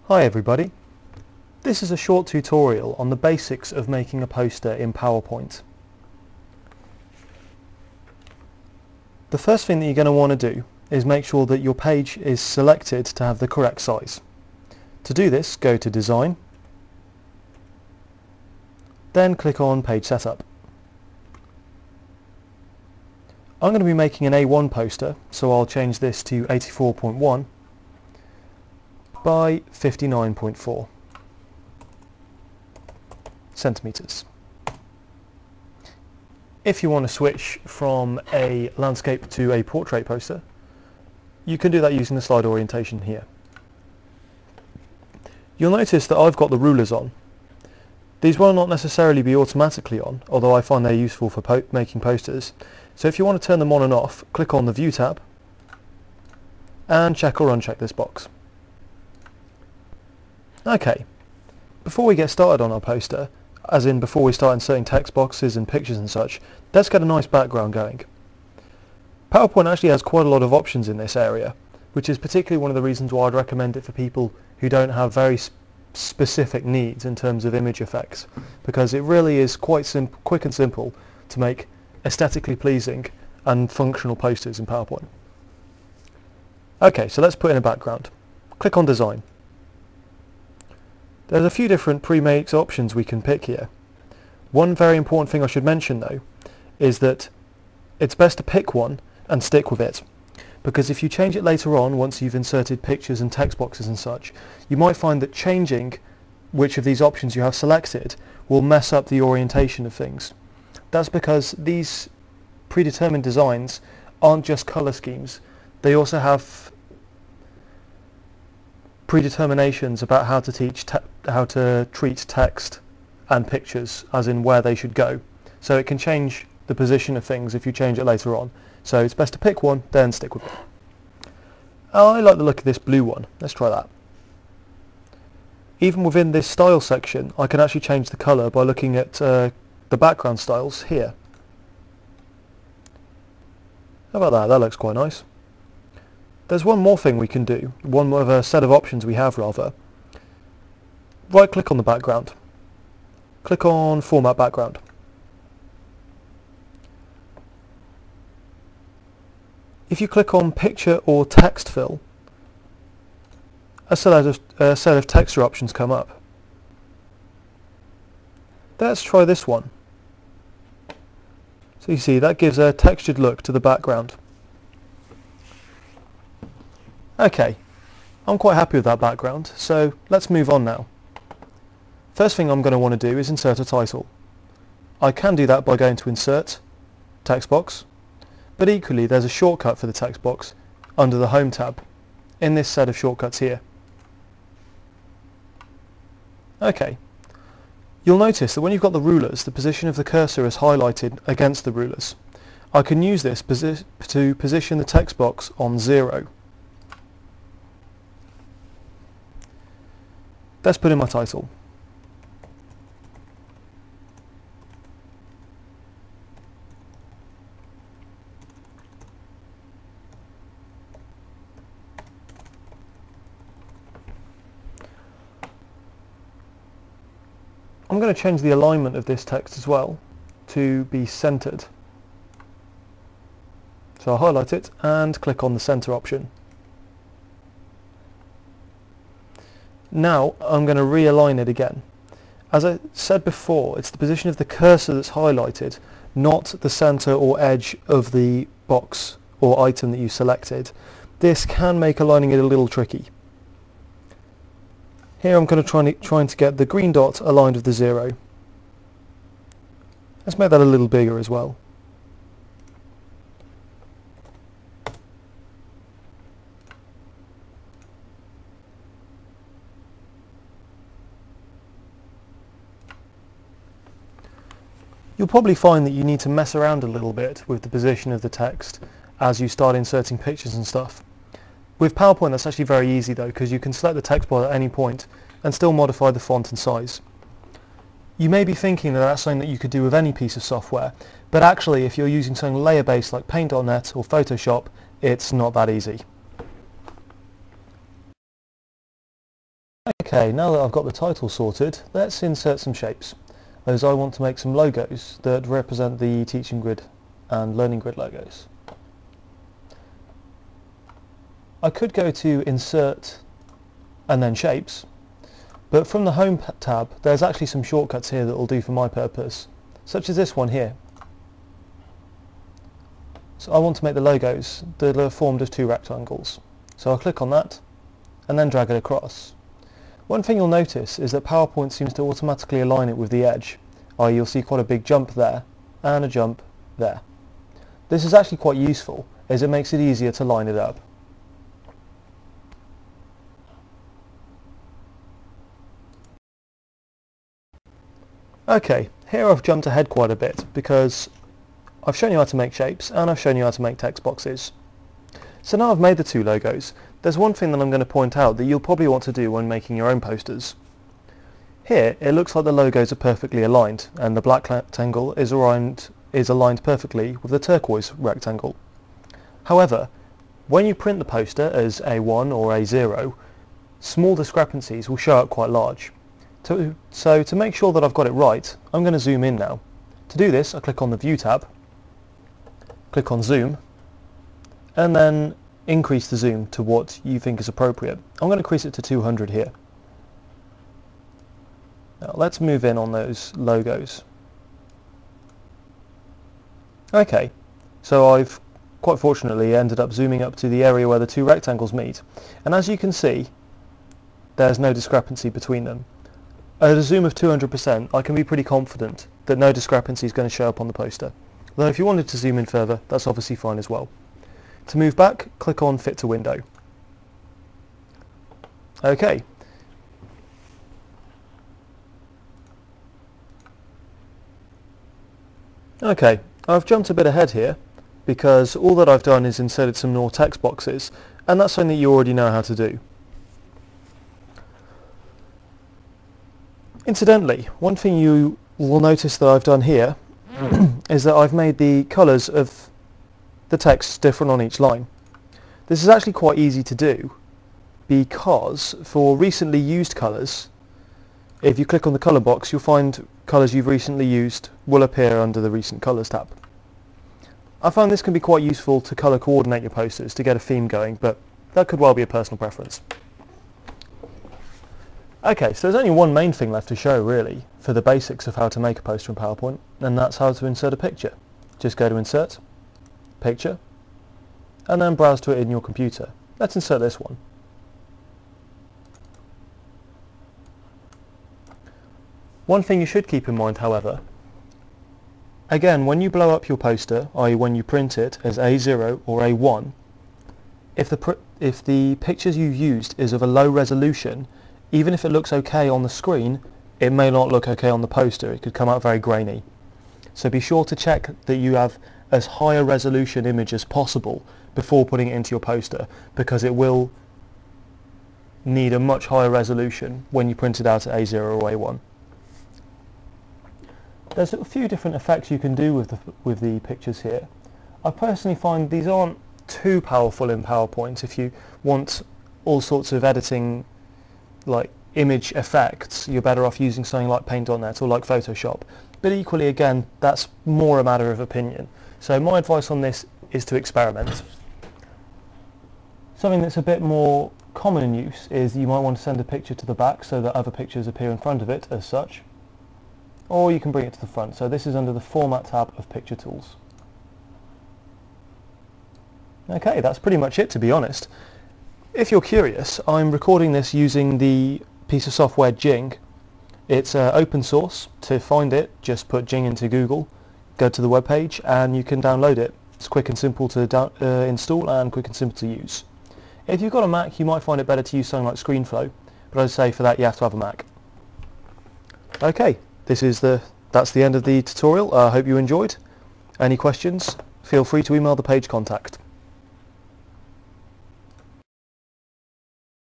Hi everybody, this is a short tutorial on the basics of making a poster in PowerPoint. The first thing that you're going to want to do is make sure that your page is selected to have the correct size. To do this, go to Design, then click on Page Setup. I'm going to be making an A1 poster, so I'll change this to 84.1 by 59.4 centimeters. If you want to switch from a landscape to a portrait poster, you can do that using the slide orientation here. You'll notice that I've got the rulers on. These will not necessarily be automatically on, although I find they're useful for making posters. So if you want to turn them on and off, click on the View tab and check or uncheck this box. Okay, before we get started on our poster, as in before we start inserting text boxes and pictures and such, let's get a nice background going. PowerPoint actually has quite a lot of options in this area, which is particularly one of the reasons why I'd recommend it for people who don't have very specific needs in terms of image effects, because it really is quite quick and simple to make aesthetically pleasing and functional posters in PowerPoint. Okay, so let's put in a background. Click on Design. There's a few different pre-made options we can pick here. One very important thing I should mention though is that it's best to pick one and stick with it, because if you change it later on, once you've inserted pictures and text boxes and such, you might find that changing which of these options you have selected will mess up the orientation of things. That's because these predetermined designs aren't just colour schemes, they also have predeterminations about how to treat text and pictures, as in where they should go. So it can change the position of things if you change it later on. So it's best to pick one, then stick with it. I like the look of this blue one. Let's try that. Even within this style section, I can actually change the colour by looking at the background styles here. How about that? That looks quite nice. There's one more thing we can do, one more of a set of options we have rather. Right click on the background. Click on Format Background. If you click on Picture or Text Fill, a set of texture options come up. Let's try this one. So you see that gives a textured look to the background. Okay, I'm quite happy with that background, so let's move on now. First thing I'm going to want to do is insert a title. I can do that by going to Insert, Text Box, but equally there's a shortcut for the text box under the Home tab in this set of shortcuts here. Okay, you'll notice that when you've got the rulers, the position of the cursor is highlighted against the rulers. I can use this to position the text box on 0. Let's put in my title. I'm going to change the alignment of this text as well to be centered. So I'll highlight it and click on the center option. Now I'm going to realign it again. As I said before, it's the position of the cursor that's highlighted, not the center or edge of the box or item that you selected. This can make aligning it a little tricky. Here I'm going to try to get the green dot aligned with the 0. Let's make that a little bigger as well. You'll probably find that you need to mess around a little bit with the position of the text as you start inserting pictures and stuff. With PowerPoint that's actually very easy though, because you can select the text bar at any point and still modify the font and size. You may be thinking that that's something that you could do with any piece of software, but actually if you're using something layer-based like Paint.net or Photoshop, it's not that easy. Okay, now that I've got the title sorted, let's insert some shapes, as I want to make some logos that represent the teaching grid and learning grid logos. I could go to Insert and then Shapes, but from the Home tab there's actually some shortcuts here that will do for my purpose, such as this one here. So I want to make the logos that are formed of two rectangles, so I'll click on that and then drag it across. One thing you'll notice is that PowerPoint seems to automatically align it with the edge, i.e. you'll see quite a big jump there and a jump there. This is actually quite useful as it makes it easier to line it up. Okay, here I've jumped ahead quite a bit because I've shown you how to make shapes and I've shown you how to make text boxes. So now I've made the two logos, there's one thing that I'm going to point out that you'll probably want to do when making your own posters. Here it looks like the logos are perfectly aligned and the black rectangle is aligned perfectly with the turquoise rectangle. However, when you print the poster as A1 or A0, small discrepancies will show up quite large. So to make sure that I've got it right, I'm going to zoom in now. To do this, I click on the View tab, click on Zoom, and then increase the zoom to what you think is appropriate. I'm going to increase it to 200 here. Now let's move in on those logos. Okay, so I've quite fortunately ended up zooming up to the area where the two rectangles meet, and as you can see, there's no discrepancy between them. At a zoom of 200%, I can be pretty confident that no discrepancy is going to show up on the poster. Though if you wanted to zoom in further, that's obviously fine as well. To move back, click on Fit to Window. Okay. Okay, I've jumped a bit ahead here because all that I've done is inserted some more text boxes, and that's something that you already know how to do. Incidentally, one thing you will notice that I've done here is that I've made the colours of the text different on each line. This is actually quite easy to do because for recently used colours, if you click on the colour box, you'll find colours you've recently used will appear under the Recent Colours tab. I find this can be quite useful to colour coordinate your posters to get a theme going, but that could well be a personal preference. Okay, so there's only one main thing left to show really for the basics of how to make a poster in PowerPoint, and that's how to insert a picture. Just go to Insert, Picture, and then browse to it in your computer. Let's insert this one. One thing you should keep in mind, however, again, when you blow up your poster, i.e. when you print it as A0 or A1, if the pictures you used is of a low resolution, even if it looks okay on the screen, it may not look okay on the poster. It could come out very grainy. So be sure to check that you have as high a resolution image as possible before putting it into your poster, because it will need a much higher resolution when you print it out at A0 or A1. There's a few different effects you can do with the pictures here. I personally find these aren't too powerful in PowerPoint. If you want all sorts of editing like image effects, you're better off using something like Paint.net or like Photoshop. But equally, again, that's more a matter of opinion. So my advice on this is to experiment. Something that's a bit more common in use is you might want to send a picture to the back so that other pictures appear in front of it as such. Or you can bring it to the front. So this is under the Format tab of Picture Tools. Okay, that's pretty much it, to be honest. If you're curious, I'm recording this using the piece of software Jing. It's open source. To find it, just put Jing into Google, go to the web page, and you can download it. It's quick and simple to install and quick and simple to use. If you've got a Mac, you might find it better to use something like ScreenFlow, but I'd say for that you have to have a Mac. Okay, that's the end of the tutorial. I hope you enjoyed. Any questions? Feel free to email the page contact.